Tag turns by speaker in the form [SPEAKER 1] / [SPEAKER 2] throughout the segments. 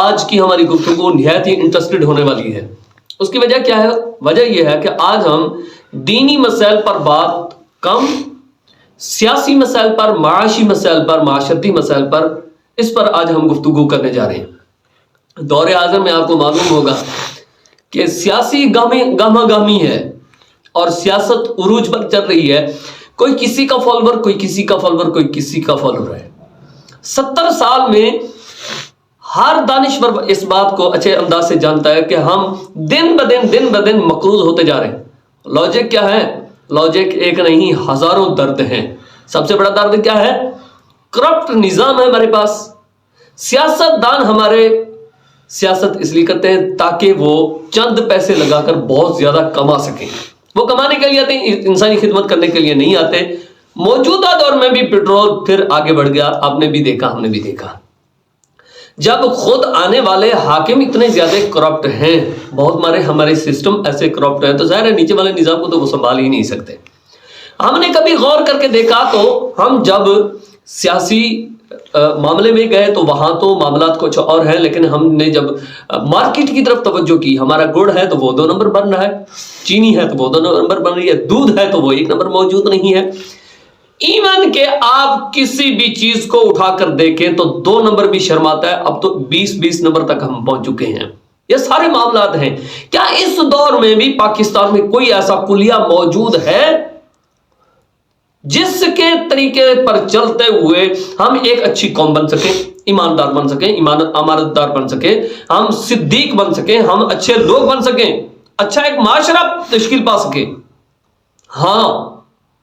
[SPEAKER 1] آج کی ہماری گفتگو نہایت ہی انٹرسٹڈ ہونے والی ہے۔ اس کی وجہ کیا ہے؟ وجہ یہ ہے کہ آج ہم دینی مسائل پر بات کم، سیاسی مسائل پر، معاشی مسائل پر، معاشرتی مسائل پر، اس پر آج ہم گفتگو کرنے جا رہے ہیں۔ دور حاضر میں آپ کو معلوم ہوگا کہ سیاسی گہما گہمی ہے اور سیاست عروج پر چل رہی ہے۔ کوئی کسی کا فالوور، کوئی کسی کا فالوور، کوئی کسی کا فالوور ہے۔ 70 سال میں ہر دانشور اس بات کو اچھے انداز سے جانتا ہے کہ ہم دن بدن مقروض ہوتے جا رہے ہیں۔ لاجک کیا ہے؟ لاجک ایک نہیں، ہزاروں درد ہیں۔ سب سے بڑا درد کیا ہے؟ کرپٹ نظام ہے ہمارے پاس۔ سیاست دان ہمارے سیاست اس لیے کرتے ہیں تاکہ وہ چند پیسے لگا کر بہت زیادہ کما سکیں۔ وہ کمانے کے لیے آتے ہیں، انسانی خدمت کرنے کے لیے نہیں آتے۔ موجودہ دور میں بھی پیٹرول پھر آگے بڑھ گیا، آپ نے بھی دیکھا، ہم نے بھی دیکھا۔ جب خود آنے والے حاکم اتنے زیادہ کرپٹ ہیں، بہت ہمارے سسٹم ایسے کرپٹ ہیں، تو ظاہر ہے نیچے والے نظام کو تو وہ سنبھال ہی نہیں سکتے۔ ہم نے کبھی غور کر کے دیکھا تو ہم جب سیاسی معاملے میں گئے تو وہاں تو معاملات کچھ اور ہیں، لیکن ہم نے جب مارکیٹ کی طرف توجہ کی، ہمارا گڑ ہے تو وہ 2 نمبر بن رہا ہے، چینی ہے تو وہ 2 نمبر بن رہی ہے، دودھ ہے تو وہ 1 نمبر موجود نہیں ہے۔ ایون کہ آپ کسی بھی چیز کو اٹھا کر دیکھیں تو 2 نمبر بھی شرماتا ہے، اب تو 20 نمبر تک ہم پہنچ چکے ہیں۔ یہ سارے معاملات ہیں۔ کیا اس دور میں بھی پاکستان میں کوئی ایسا کلیہ موجود ہے جس کے طریقے پر چلتے ہوئے ہم ایک اچھی قوم بن سکیں، ایماندار بن سکیں، امانت دار بن سکیں، ہم صدیق بن سکیں، ہم اچھے لوگ بن سکیں، اچھا ایک معاشرہ تشکیل پا سکیں؟ ہاں،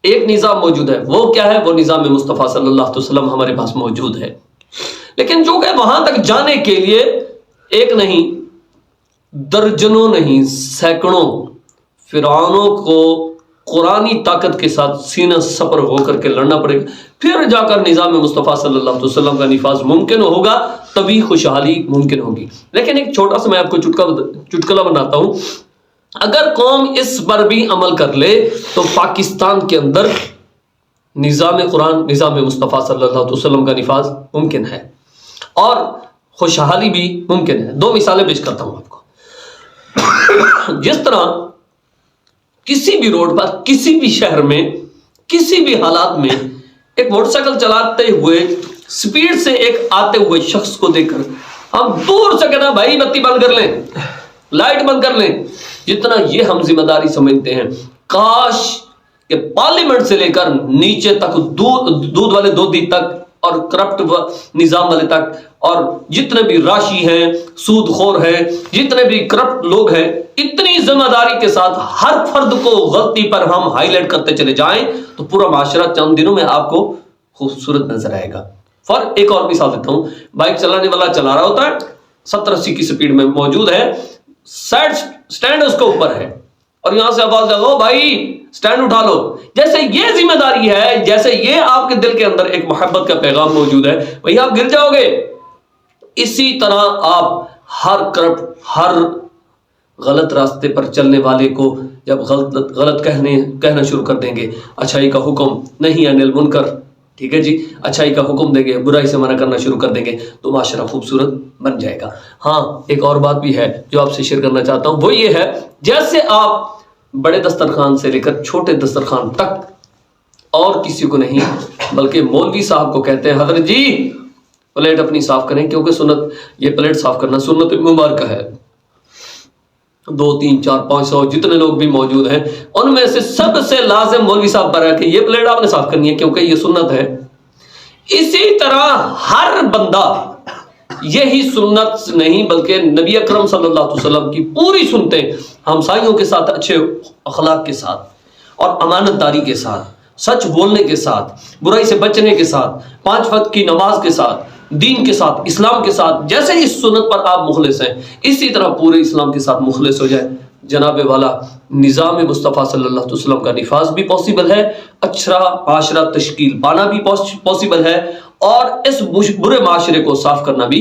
[SPEAKER 1] ایک نظام موجود ہے۔ وہ کیا ہے؟ وہ نظام مصطفیٰ صلی اللہ علیہ وسلم ہمارے پاس موجود ہے۔ لیکن جو کہ وہاں تک جانے کے لیے ایک نہیں، درجنوں نہیں، سینکڑوں فرعونوں کو قرآنی طاقت کے ساتھ سینہ سپر ہو کر کے لڑنا پڑے گا، پھر جا کر نظام مصطفیٰ صلی اللہ علیہ وسلم کا نفاذ ممکن ہوگا، تبھی خوشحالی ممکن ہوگی۔ لیکن ایک چھوٹا سا میں آپ کو چٹکلا بناتا ہوں۔ اگر قوم اس پر بھی عمل کر لے تو پاکستان کے اندر نظام قرآن، نظام مصطفیٰ صلی اللہ علیہ وسلم کا نفاذ ممکن ہے اور خوشحالی بھی ممکن ہے۔ 2 مثالیں پیش کرتا ہوں آپ کو۔ جس طرح کسی بھی روڈ پر، کسی بھی شہر میں، کسی بھی حالات میں ایک موٹر سائیکل چلاتے ہوئے سپیڈ سے ایک آتے ہوئے شخص کو دیکھ کر ہم دور سے کہنا بھائی بتی بند کر لیں، لائٹ بند کر لیں، جتنا یہ ہم ذمہ داری سمجھتے ہیں، کاش کہ پارلیمنٹ سے لے کر نیچے تک، دودھ والے دودھی تک اور کرپٹ نظام والے تک، اور جتنے بھی راشی ہیں، سود خور ہیں، جتنے بھی کرپٹ لوگ ہیں، اتنی ذمہ داری کے ساتھ ہر فرد کو غلطی پر ہم ہائی لائٹ کرتے چلے جائیں تو پورا معاشرہ چند دنوں میں آپ کو خوبصورت نظر آئے گا۔ ایک اور مثال دیتا ہوں۔ بائک چلانے والا چلا رہا ہوتا ہے، 70-80 کی سپیڈ میں موجود ہے، سائڈ سٹینڈ اس کے اوپر ہے، اور یہاں سے آواز لگاؤ بھائی سٹینڈ اٹھا لو۔ جیسے یہ ذمہ داری ہے، جیسے یہ آپ کے دل کے اندر ایک محبت کا پیغام موجود ہے، وہی آپ گر جاؤ گے۔ اسی طرح آپ ہر کرپٹ، ہر غلط راستے پر چلنے والے کو جب غلط کہنا شروع کر دیں گے، اچھائی کا حکم نہیں انل منکر، ٹھیک ہے جی، اچھائی کا حکم دیں گے، برائی سے منع کرنا شروع کر دیں گے، تو معاشرہ خوبصورت بن جائے گا۔ ہاں، ایک اور بات بھی ہے جو آپ سے شیئر کرنا چاہتا ہوں، وہ یہ ہے جیسے آپ بڑے دسترخوان سے لے کر چھوٹے دسترخوان تک اور کسی کو نہیں بلکہ مولوی صاحب کو کہتے ہیں حضرت جی پلیٹ اپنی صاف کریں، کیونکہ سنت، یہ پلیٹ صاف کرنا سنت مبارکہ ہے۔ 2, 3, 4, 500 جتنے لوگ بھی موجود ہیں ان میں سے سب سے لازم مولوی صاحب پر ہے کہ یہ پلیٹ آپ نے صاف کرنی ہے کیونکہ یہ سنت ہے۔ اسی طرح ہر بندہ یہی سنت نہیں بلکہ نبی اکرم صلی اللہ علیہ وسلم کی پوری سنتیں ہمسائیوں کے ساتھ اچھے اخلاق کے ساتھ اور امانت داری کے ساتھ، سچ بولنے کے ساتھ، برائی سے بچنے کے ساتھ، 5 وقت کی نماز کے ساتھ، دین کے ساتھ، اسلام کے ساتھ، جیسے اس سنت پر آپ مخلص ہیں اسی طرح پورے اسلام کے ساتھ مخلص ہو جائے، جناب والا نظام مصطفیٰ صلی اللہ علیہ وسلم کا نفاذ بھی پاسبل ہے، اچھا معاشرہ تشکیل پانا بھی پاسبل ہے، اور اس برے معاشرے کو صاف کرنا بھی